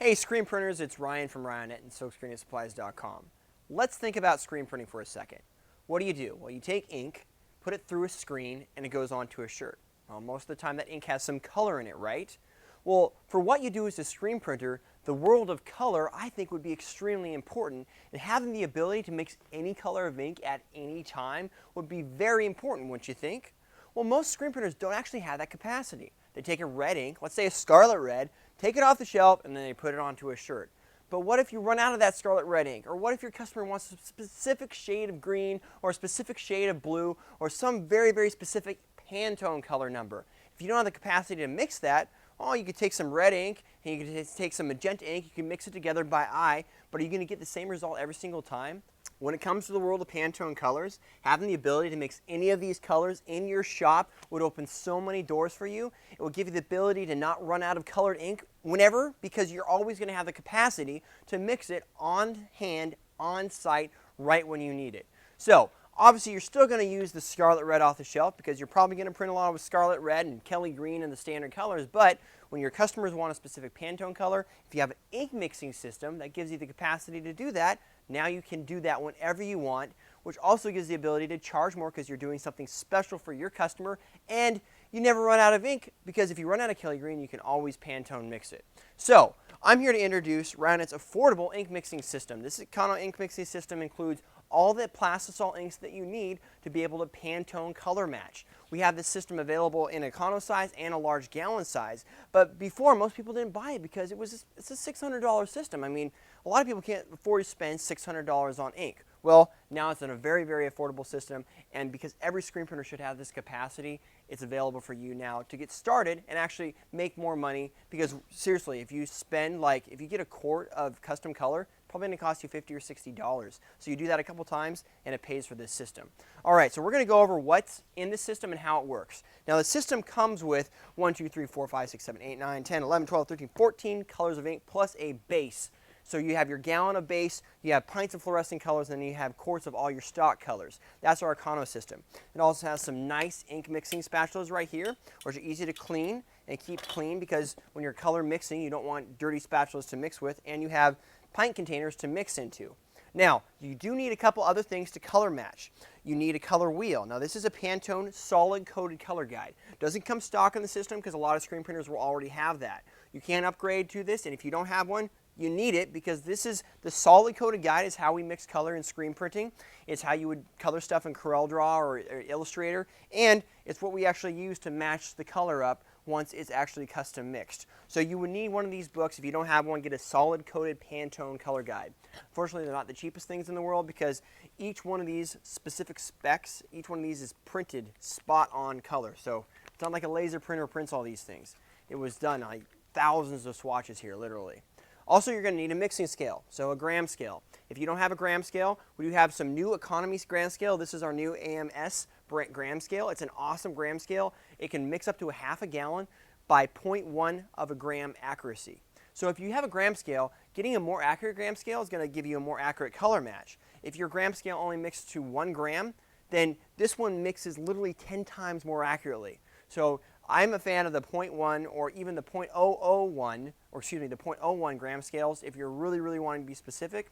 Hey screen printers, it's Ryan from RyanNet and SilkScreenSupplies.com. Let's think about screen printing for a second. What do? Well, you take ink, put it through a screen, and it goes onto a shirt. Well, most of the time that ink has some color in it, right? Well, for what you do as a screen printer, the world of color I think would be extremely important, and having the ability to mix any color of ink at any time would be very important, wouldn't you think? Well, most screen printers don't actually have that capacity. They take a red ink, let's say a scarlet red, take it off the shelf, and then they put it onto a shirt. But what if you run out of that scarlet red ink? Or what if your customer wants a specific shade of green, or a specific shade of blue, or some very, very specific Pantone color number? If you don't have the capacity to mix that, oh, you could take some red ink, and you could take some magenta ink, you can mix it together by eye, but are you going to get the same result every single time? When it comes to the world of Pantone colors, having the ability to mix any of these colors in your shop would open so many doors for you. It will give you the ability to not run out of colored ink whenever, because you're always going to have the capacity to mix it on hand, on site, right when you need it. So, obviously you're still going to use the scarlet red off the shelf because you're probably going to print a lot of scarlet red and Kelly green and the standard colors, but when your customers want a specific Pantone color, if you have an ink mixing system that gives you the capacity to do that, now you can do that whenever you want, which also gives the ability to charge more because you're doing something special for your customer, and you never run out of ink because if you run out of Kelly green, you can always Pantone mix it. So, I'm here to introduce RyanNet's affordable ink mixing system. This Econo ink mixing system includes all the Plastisol inks that you need to be able to Pantone color match. We have this system available in Econo size and a large gallon size, but before most people didn't buy it because it's a $600 system. I mean, a lot of people can't afford to spend $600 on ink. Well, now it's in a very, very affordable system, and because every screen printer should have this capacity, it's available for you now to get started and actually make more money, because seriously, if you spend, if you get a quart of custom color, probably going to cost you $50 or $60. So you do that a couple times and it pays for this system. All right, so we're going to go over what's in the system and how it works. Now the system comes with 1, 2, 3, 4, 5, 6, 7, 8, 9, 10, 11, 12, 13, 14 colors of ink plus a base. So you have your gallon of base, you have pints of fluorescent colors, and then you have quarts of all your stock colors. That's our Econo system. It also has some nice ink mixing spatulas right here, which are easy to clean and keep clean, because when you're color mixing, you don't want dirty spatulas to mix with, and you have pint containers to mix into. Now, you do need a couple other things to color match. You need a color wheel. Now, this is a Pantone solid coated color guide. Doesn't come stock in the system because a lot of screen printers will already have that. You can upgrade to this, and if you don't have one, you need it, because this is the solid coated guide is how we mix color in screen printing. It's how you would color stuff in CorelDRAW or Illustrator, and it's what we actually use to match the color up once it's actually custom mixed. So you would need one of these books. If you don't have one, get a solid coated Pantone color guide. Unfortunately, they're not the cheapest things in the world, because each one of these specific specs, each one of these is printed spot on color. So it's not like a laser printer prints all these things. It was done on thousands of swatches here, literally. Also, you're going to need a mixing scale, so a gram scale. If you don't have a gram scale, we do have some new economy gram scale. This is our new AMS gram scale. It's an awesome gram scale. It can mix up to a half a gallon by 0.1 of a gram accuracy. So if you have a gram scale, getting a more accurate gram scale is going to give you a more accurate color match. If your gram scale only mixed to 1 gram, then this one mixes literally 10 times more accurately. So I'm a fan of the 0.1 or even the 0.001, or excuse me, the 0.01 gram scales if you're really, really wanting to be specific.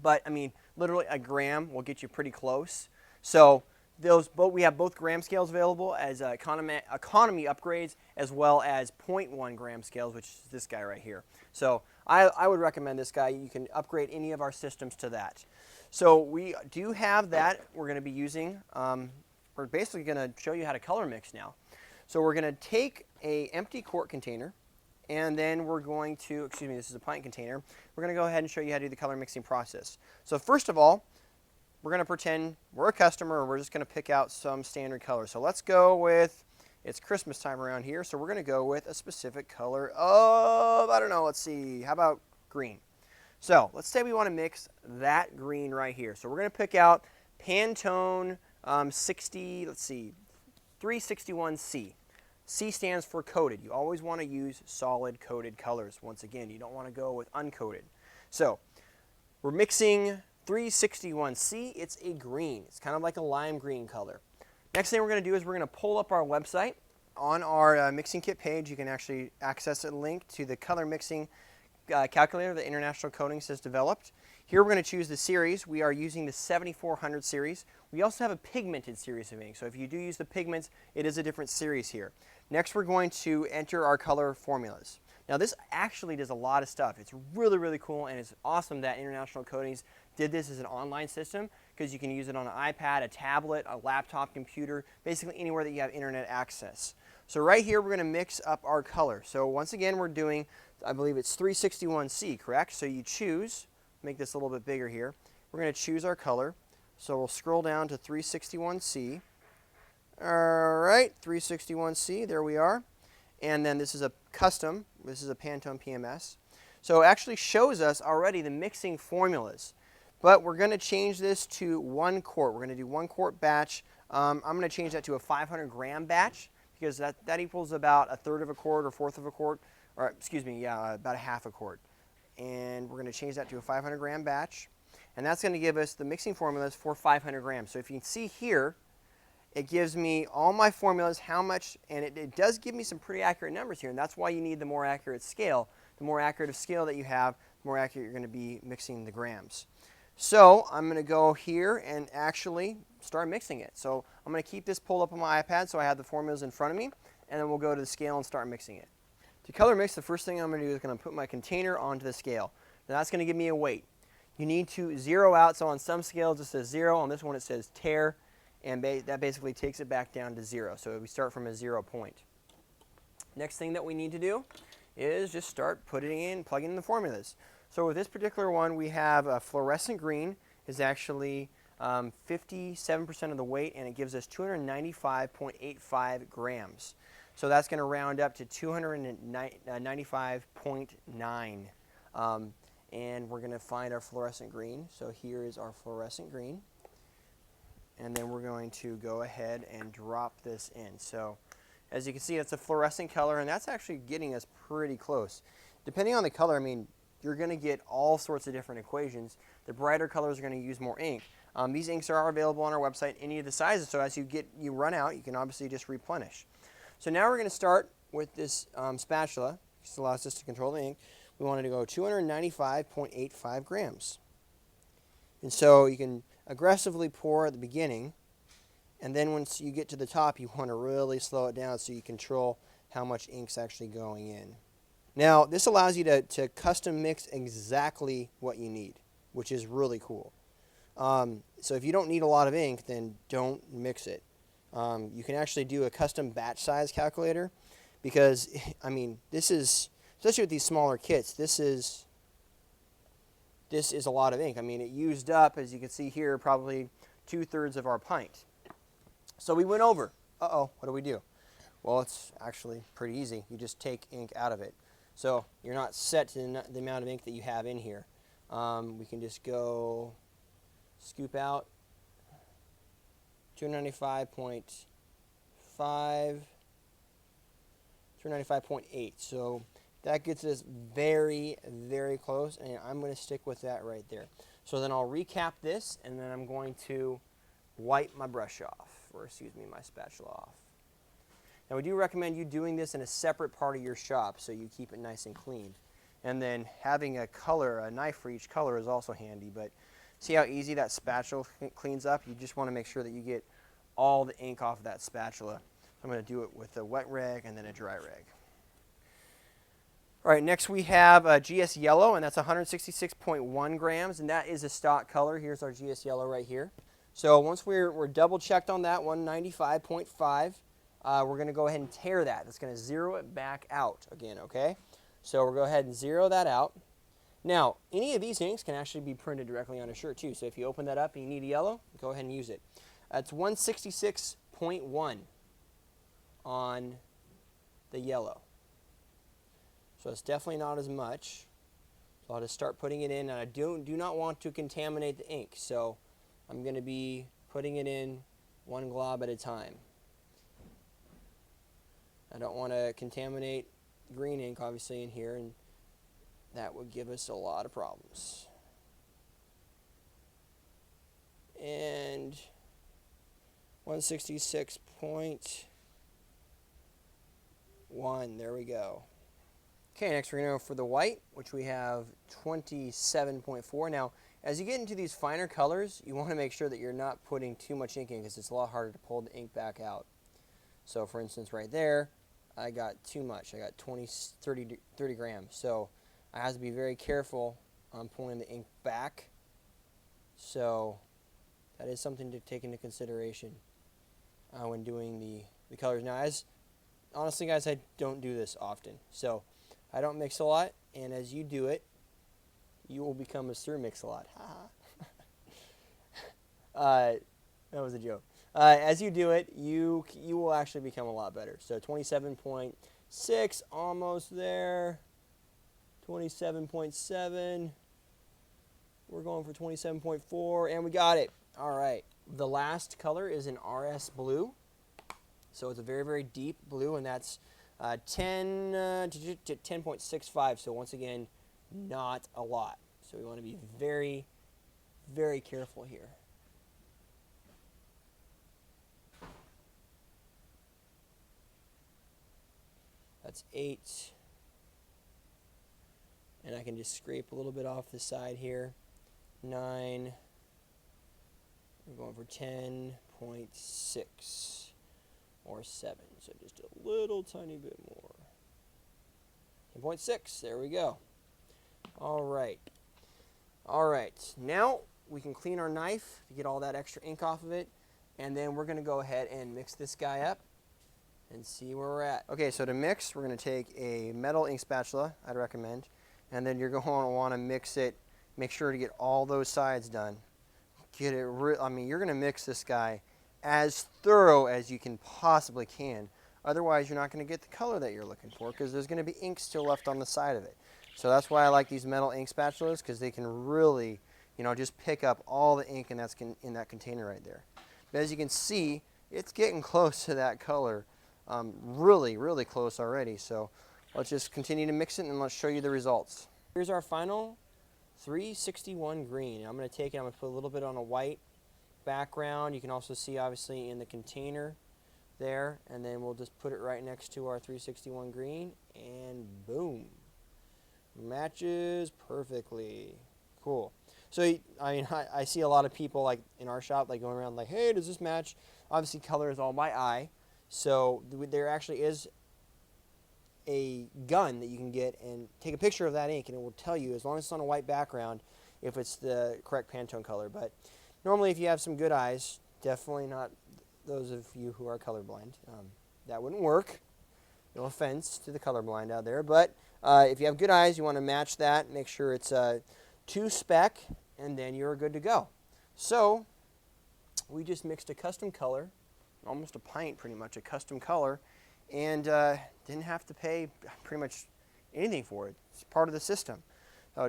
But I mean, literally a gram will get you pretty close. So we have both gram scales available as economy upgrades, as well as 0.1 gram scales, which is this guy right here. So I would recommend this guy. You can upgrade any of our systems to that. So we do have that. We're going to be using, we're basically going to show you how to color mix now. So we're going to take an empty quart container, and then we're going to, excuse me, this is a pint container. We're going to go ahead and show you how to do the color mixing process. So first of all, we're going to pretend we're a customer, and we're just going to pick out some standard colors. So let's go with, it's Christmas time around here, so we're going to go with a specific color of, I don't know, let's see, how about green? So let's say we want to mix that green right here. So we're going to pick out Pantone 361C. C stands for coated. You always want to use solid coated colors. Once again, you don't want to go with uncoated. So we're mixing 361C. It's a green. It's kind of like a lime green color. Next thing we're going to do is we're going to pull up our website. On our mixing kit page, you can actually access a link to the color mixing calculator that International Coatings has developed. Here we're going to choose the series. We are using the 7400 series. We also have a pigmented series of ink, so if you do use the pigments, it is a different series here. Next we're going to enter our color formulas. Now this actually does a lot of stuff. It's really, really cool, and it's awesome that International Coatings did this as an online system, because you can use it on an iPad, a tablet, a laptop computer, basically anywhere that you have internet access. So right here we're going to mix up our color. So once again we're doing, I believe it's 361C, correct? So you choose, make this a little bit bigger here, we're going to choose our color. So we'll scroll down to 361C. Alright, 361C, there we are. And then this is a custom, this is a Pantone PMS. So it actually shows us already the mixing formulas. But we're going to change this to 1 quart. We're going to do 1 quart batch. I'm going to change that to a 500 gram batch, because that equals about 1/3 of a quart or 1/4 of a quart, or excuse me, yeah, about 1/2 a quart. And we're going to change that to a 500 gram batch. And that's going to give us the mixing formulas for 500 grams. So if you can see here, it gives me all my formulas, how much, and it does give me some pretty accurate numbers here, and that's why you need the more accurate scale. The more accurate scale that you have, the more accurate you're going to be mixing the grams. So I'm going to go here and actually start mixing it. So I'm going to keep this pulled up on my iPad so I have the formulas in front of me, and then we'll go to the scale and start mixing it. To color mix, the first thing I'm going to do is going to put my container onto the scale. Now that's going to give me a weight. You need to zero out, so on some scales it says 0, on this one it says tare, and that basically takes it back down to 0. So we start from a 0 point. Next thing that we need to do is just start plugging in the formulas. So with this particular one, we have a fluorescent green is actually 57% of the weight, and it gives us 295.85 grams. So that's going to round up to 295.9. And we're going to find our fluorescent green. So here is our fluorescent green. And then we're going to go ahead and drop this in. So as you can see, it's a fluorescent color, and that's actually getting us pretty close. Depending on the color, I mean, you're going to get all sorts of different equations. The brighter colors are going to use more ink. These inks are available on our website, any of the sizes, so as you run out, you can obviously just replenish. So now we're going to start with this spatula. This allows us to control the ink. We wanted to go 295.85 grams. And so you can aggressively pour at the beginning, and then once you get to the top, you want to really slow it down so you control how much ink's actually going in. Now, this allows you to custom mix exactly what you need, which is really cool. So if you don't need a lot of ink, then don't mix it. You can actually do a custom batch size calculator, because, I mean, this is, especially with these smaller kits, this is a lot of ink. I mean, it used up, as you can see here, probably 2/3 of our pint. So we went over. Uh-oh, what do we do? Well, it's actually pretty easy. You just take ink out of it. So you're not set to the amount of ink that you have in here. We can just go scoop out 295.5, 295.8. So that gets us very, very close, and I'm going to stick with that right there. So then I'll recap this, and then I'm going to wipe my brush off, or excuse me, my spatula off. Now we do recommend you doing this in a separate part of your shop so you keep it nice and clean. And then having a knife for each color is also handy, but see how easy that spatula cleans up? You just want to make sure that you get all the ink off of that spatula. I'm going to do it with a wet rag and then a dry rag. All right, next we have GS Yellow, and that's 166.1 grams, and that is a stock color. Here's our GS Yellow right here. So once we're double checked on that, 195.5, we're going to go ahead and tare that. That's going to zero it back out again, okay? So we'll go ahead and zero that out. Now, any of these inks can actually be printed directly on a shirt too. So if you open that up and you need a yellow, go ahead and use it. It's 166.1 on the yellow. So it's definitely not as much. So I'll just start putting it in, and I do not want to contaminate the ink. So I'm going to be putting it in one glob at a time. I don't want to contaminate green ink, obviously, in here, and that would give us a lot of problems. And 166.1, there we go. Okay, next we're going to go for the white, which we have 27.4. Now, as you get into these finer colors, you want to make sure that you're not putting too much ink in because it's a lot harder to pull the ink back out. So for instance, right there, I got too much. I got 30 grams. So I have to be very careful on pulling the ink back. So that is something to take into consideration when doing the colors. Now, honestly, guys, I don't do this often. So I don't mix a lot, and as you do it, you will become a Sir Mix-a-Lot. That was a joke. As you do it, you will actually become a lot better. So 27.6, almost there. 27.7. We're going for 27.4, and we got it. All right. The last color is an RS blue. So it's a very, very deep blue, and that's 10.65. So once again, not a lot. So we want to be very, very careful here. That's 8. And I can just scrape a little bit off the side here. 9. We're going for 10.6 or 7. So just a little tiny bit more. 10.6. There we go. All right. All right. Now we can clean our knife to get all that extra ink off of it. And then we're going to go ahead and mix this guy up and see where we're at. Okay, so to mix, we're going to take a metal ink spatula, I'd recommend. And then you're going to want to mix it, make sure to get all those sides done. Get it I mean, you're going to mix this guy as thorough as you can possibly can. Otherwise, you're not going to get the color that you're looking for because there's going to be ink still left on the side of it. So that's why I like these metal ink spatulas, because they can really, just pick up all the ink in that container right there. But as you can see, it's getting close to that color. Really, really close already. So let's just continue to mix it and let's show you the results. Here's our final 361 green. I'm going to take it, I'm going to put a little bit on a white background. You can also see obviously in the container there, and then we'll just put it right next to our 361 green, and boom. Matches perfectly. Cool. So I see a lot of people like in our shop like going around like, hey, does this match? Obviously color is all by eye. So there actually is a gun that you can get and take a picture of that ink, and it will tell you, as long as it's on a white background, if it's the correct Pantone color. But normally if you have some good eyes, definitely not those of you who are colorblind, that wouldn't work. No offense to the colorblind out there, but if you have good eyes, you want to match that, make sure it's 2 spec, and then you're good to go. So we just mixed a custom color, almost a pint pretty much, a custom color, and didn't have to pay pretty much anything for it. It's part of the system.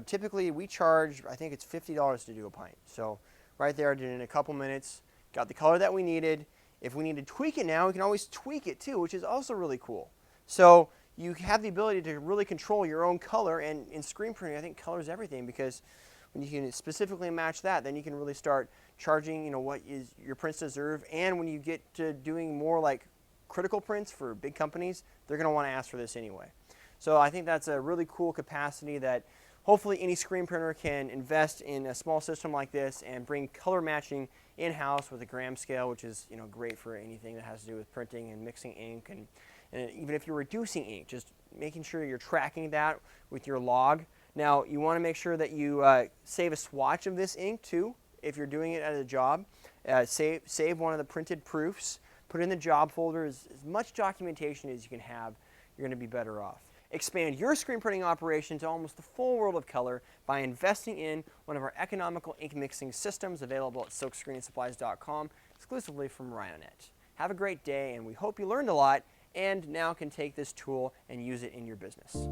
Typically we charge, I think it's $50 to do a pint. So right there, I did it in a couple minutes, got the color that we needed. If we need to tweak it now, we can always tweak it too, which is also really cool. So you have the ability to really control your own color, and in screen printing, I think color is everything, because when you can specifically match that, then you can really start charging, what is your prints deserve. And when you get to doing more like critical prints for big companies, they're going to want to ask for this anyway. So I think that's a really cool capacity that hopefully any screen printer can invest in a small system like this and bring color matching in-house with a gram scale, which is great for anything that has to do with printing and mixing ink, and even if you're reducing ink, just making sure you're tracking that with your log. Now you want to make sure that you save a swatch of this ink too if you're doing it at a job. Save one of the printed proofs, put it in the job folder. As much documentation as you can have, you're going to be better off. Expand your screen printing operation to almost the full world of color by investing in one of our economical ink mixing systems available at silkscreenansupplies.com, exclusively from Rhinonet. Have a great day, and we hope you learned a lot and now can take this tool and use it in your business.